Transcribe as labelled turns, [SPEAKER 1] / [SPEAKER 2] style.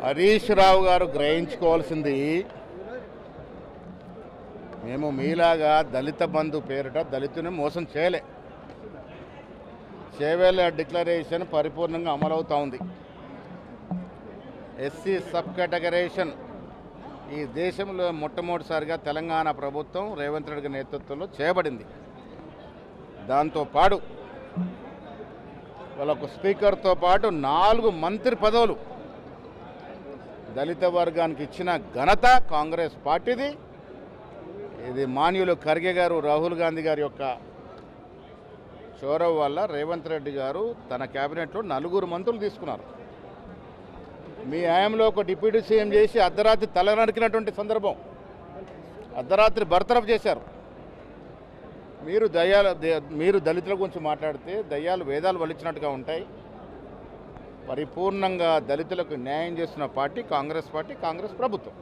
[SPEAKER 1] హరీష్ రావు గారు గ్రహించుకోవాల్సింది, మేము మీలాగా దళిత బంధు పేరిట దళితుని మోసం చేయలే. చేవేళ్ల డిక్లరేషన్ పరిపూర్ణంగా అమలవుతూ ఉంది. ఎస్సీ సబ్ కేటగరైజేషన్ ఈ దేశంలో మొట్టమొదటిసారిగా తెలంగాణ ప్రభుత్వం రేవంత్ రెడ్డి నేతృత్వంలో చేయబడింది. దాంతోపాటు వాళ్ళకు స్పీకర్తో పాటు 4 మంత్రి పదవులు దళిత వర్గానికి ఇచ్చిన ఘనత కాంగ్రెస్ పార్టీది. ఇది మాన్యులు ఖర్గే గారు, రాహుల్ గాంధీ గారి యొక్క చొరవ వల్ల రేవంత్ రెడ్డి గారు తన క్యాబినెట్లో 4 మంత్రులు తీసుకున్నారు. మీ హయాంలో ఒక డిప్యూటీ సీఎం చేసి అర్ధరాత్రి తల నరికినటువంటి సందర్భం, అర్ధరాత్రి బర్తరఫ్ చేశారు. మీరు దళితుల గురించి మాట్లాడితే దయ్యాలు వేదాలు వలిచినట్టుగా ఉంటాయి. పరిపూర్ణంగా దళితులకు న్యాయం చేస్తున్న పార్టీ కాంగ్రెస్ ప్రభుత్వం.